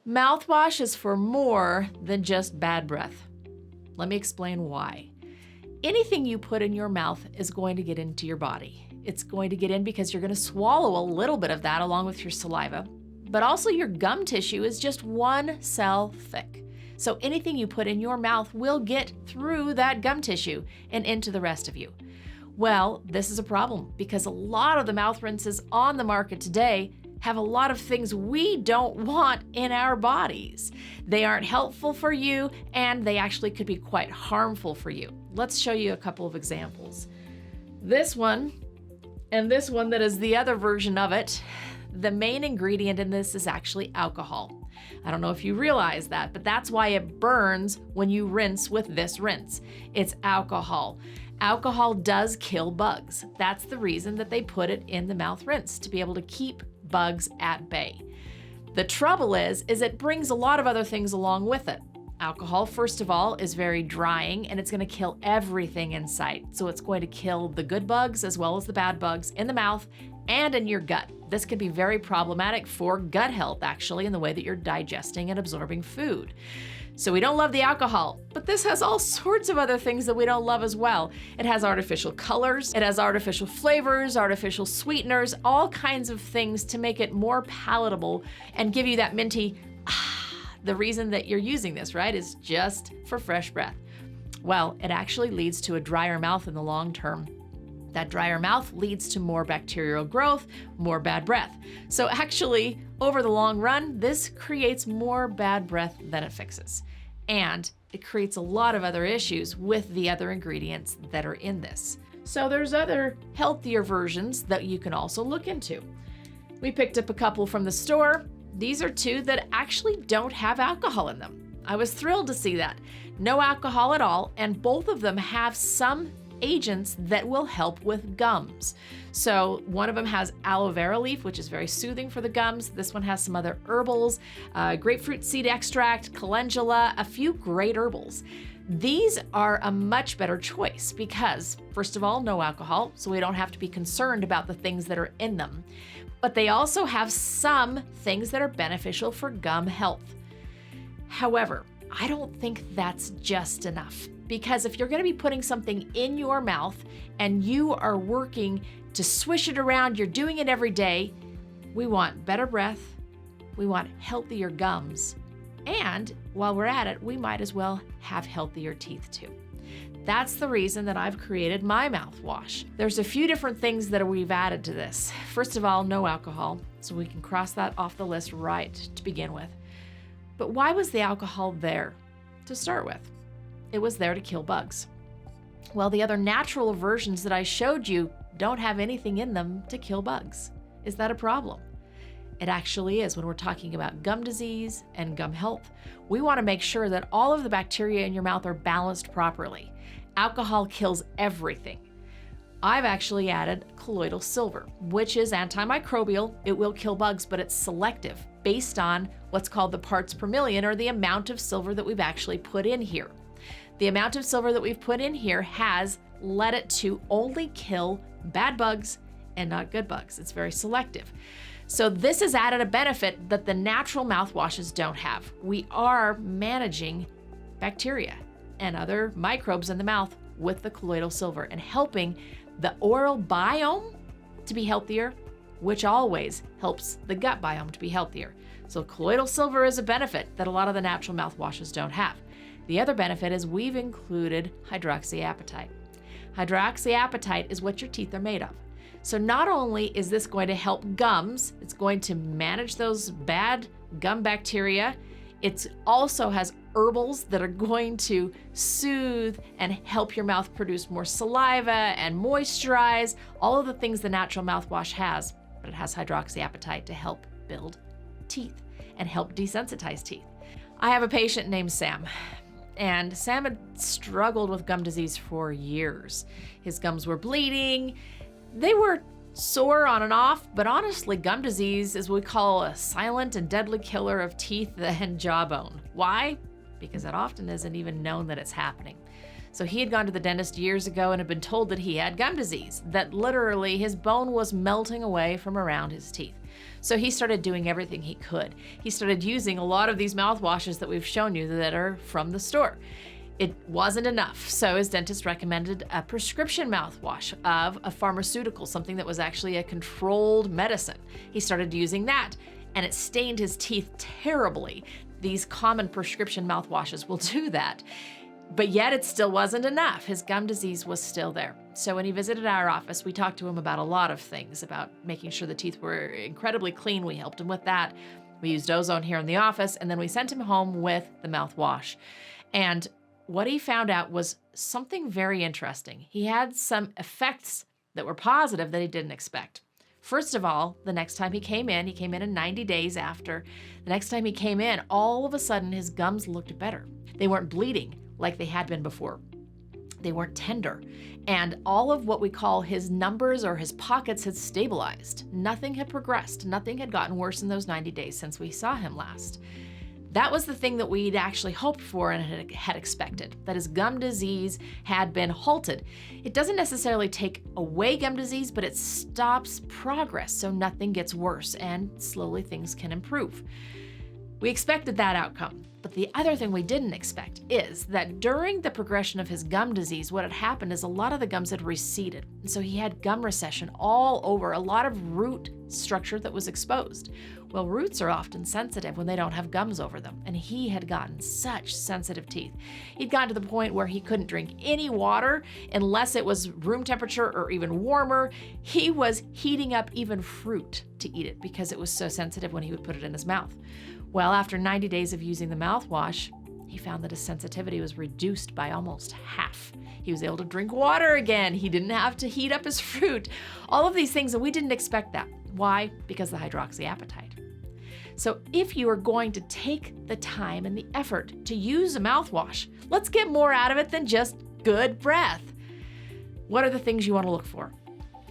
Mouthwash is for more than just bad breath. Let me explain why. Anything you put in your mouth is going to get into your body. It's going to get in because you're going to swallow a little bit of that along with your saliva, but also your gum tissue is just one cell thick. So anything you put in your mouth will get through that gum tissue and into the rest of you. Well, this is a problem because a lot of the mouth rinses on the market today have a lot of things we don't want in our bodies. They aren't helpful for you, and they actually could be quite harmful for you. Let's show you a couple of examples. This one, and this one that is the other version of it, the main ingredient in this is actually alcohol. I don't know if you realize that, but that's why it burns when you rinse with this rinse. It's alcohol. Alcohol does kill bugs. That's the reason that they put it in the mouth rinse, to be able to keep bugs at bay. The trouble is it brings a lot of other things along with it. Alcohol, first of all, is very drying, and it's going to kill everything in sight. So it's going to kill the good bugs as well as the bad bugs in the mouth and in your gut. This can be very problematic for gut health, actually, in the way that you're digesting and absorbing food. So we don't love the alcohol, but this has all sorts of other things that we don't love as well. It has artificial colors, it has artificial flavors, artificial sweeteners, all kinds of things to make it more palatable and give you that minty, the reason that you're using this, right, is just for fresh breath. Well, it actually leads to a drier mouth in the long term. That drier mouth leads to more bacterial growth, more bad breath. So actually, over the long run, this creates more bad breath than it fixes. And it creates a lot of other issues with the other ingredients that are in this. So there's other healthier versions that you can also look into. We picked up a couple from the store. These are two that actually don't have alcohol in them. I was thrilled to see that. No alcohol at all, and both of them have some agents that will help with gums. So one of them has aloe vera leaf, which is very soothing for the gums. This one has some other herbals, grapefruit seed extract, calendula, a few great herbals. These are a much better choice because, first of all, no alcohol, so we don't have to be concerned about the things that are in them. But they also have some things that are beneficial for gum health. However, I don't think that's just enough. Because if you're going to be putting something in your mouth and you are working to swish it around, you're doing it every day, we want better breath, we want healthier gums, and while we're at it, we might as well have healthier teeth too. That's the reason that I've created my mouthwash. There's a few different things that we've added to this. First of all, no alcohol, so we can cross that off the list right to begin with. But why was the alcohol there to start with? It was there to kill bugs. Well, the other natural versions that I showed you don't have anything in them to kill bugs. Is that a problem? It actually is. When we're talking about gum disease and gum health, we want to make sure that all of the bacteria in your mouth are balanced properly. Alcohol kills everything. I've actually added colloidal silver, which is antimicrobial. It will kill bugs, but it's selective based on what's called the parts per million, or the amount of silver that we've actually put in here. The amount of silver that we've put in here has led it to only kill bad bugs and not good bugs. It's very selective. So this has added a benefit that the natural mouthwashes don't have. We are managing bacteria and other microbes in the mouth with the colloidal silver and helping the oral biome to be healthier, which always helps the gut biome to be healthier. So colloidal silver is a benefit that a lot of the natural mouthwashes don't have. The other benefit is we've included hydroxyapatite. Hydroxyapatite is what your teeth are made of. So not only is this going to help gums, it's going to manage those bad gum bacteria, it also has herbals that are going to soothe and help your mouth produce more saliva and moisturize, all of the things the natural mouthwash has, but it has hydroxyapatite to help build teeth and help desensitize teeth. I have a patient named Sam. And Sam had struggled with gum disease for years. His gums were bleeding. They were sore on and off, but honestly, gum disease is what we call a silent and deadly killer of teeth and jawbone. Why? Because it often isn't even known that it's happening. So he had gone to the dentist years ago and had been told that he had gum disease, that literally his bone was melting away from around his teeth. So he started doing everything he could. He started using a lot of these mouthwashes that we've shown you that are from the store. It wasn't enough, so his dentist recommended a prescription mouthwash of a pharmaceutical, something that was actually a controlled medicine. He started using that, and it stained his teeth terribly. These common prescription mouthwashes will do that. But yet it still wasn't enough. His gum disease was still there. So when he visited our office, we talked to him about a lot of things, about making sure the teeth were incredibly clean. We helped him with that. We used ozone here in the office, and then we sent him home with the mouthwash. And what he found out was something very interesting. He had some effects that were positive that he didn't expect. First of all, the next time he came in 90 days after. The next time he came in, all of a sudden his gums looked better. They weren't bleeding like they had been before. They weren't tender. And all of what we call his numbers or his pockets had stabilized. Nothing had progressed. Nothing had gotten worse in those 90 days since we saw him last. That was the thing that we'd actually hoped for and had expected, that his gum disease had been halted. It doesn't necessarily take away gum disease, but it stops progress so nothing gets worse and slowly things can improve. We expected that outcome, but the other thing we didn't expect is that during the progression of his gum disease, what had happened is a lot of the gums had receded. And so he had gum recession all over, a lot of root structure that was exposed. Well, roots are often sensitive when they don't have gums over them, and he had gotten such sensitive teeth. He'd gotten to the point where he couldn't drink any water unless it was room temperature or even warmer. He was heating up even fruit to eat it because it was so sensitive when he would put it in his mouth. Well, after 90 days of using the mouthwash, he found that his sensitivity was reduced by almost half. He was able to drink water again. He didn't have to heat up his fruit. All of these things, and we didn't expect that. Why? Because of the hydroxyapatite. So if you are going to take the time and the effort to use a mouthwash, let's get more out of it than just good breath. What are the things you want to look for?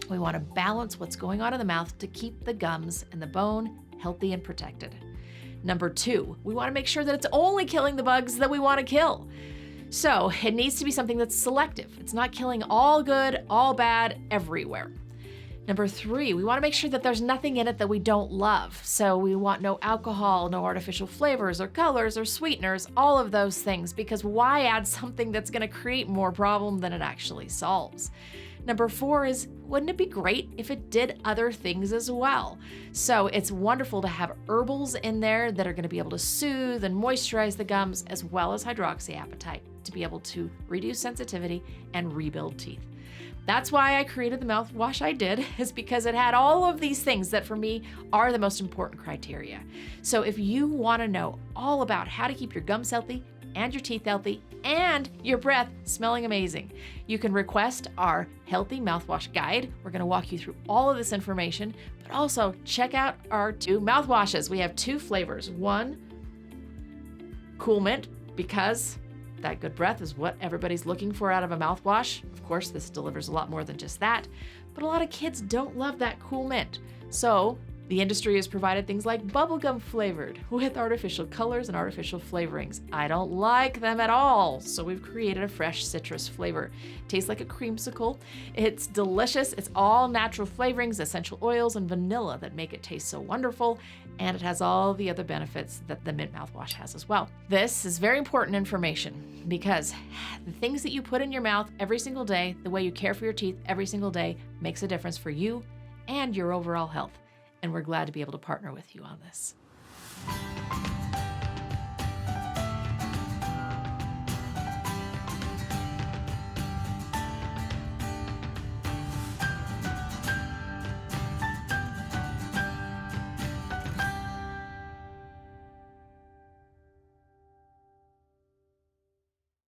We want to balance what's going on in the mouth to keep the gums and the bone healthy and protected. Number 2, we want to make sure that it's only killing the bugs that we want to kill. So it needs to be something that's selective. It's not killing all good, all bad, everywhere. Number 3, we want to make sure that there's nothing in it that we don't love. So we want no alcohol, no artificial flavors or colors or sweeteners, all of those things, because why add something that's going to create more problem than it actually solves? Number 4 is, wouldn't it be great if it did other things as well? So it's wonderful to have herbals in there that are going to be able to soothe and moisturize the gums, as well as hydroxyapatite, to be able to reduce sensitivity and rebuild teeth. That's why I created the mouthwash I did, is because it had all of these things that for me are the most important criteria. So if you want to know all about how to keep your gums healthy and your teeth healthy and your breath smelling amazing, you can request our Healthy Mouthwash Guide. We're going to walk you through all of this information, but also check out our 2 mouthwashes. We have 2 flavors. One, cool mint, because that good breath is what everybody's looking for out of a mouthwash. Of course, this delivers a lot more than just that, but a lot of kids don't love that cool mint. So the industry has provided things like bubblegum flavored with artificial colors and artificial flavorings. I don't like them at all, so we've created a fresh citrus flavor. It tastes like a creamsicle. It's delicious. It's all natural flavorings, essential oils, and vanilla that make it taste so wonderful, and it has all the other benefits that the mint mouthwash has as well. This is very important information because the things that you put in your mouth every single day, the way you care for your teeth every single day, makes a difference for you and your overall health. And we're glad to be able to partner with you on this.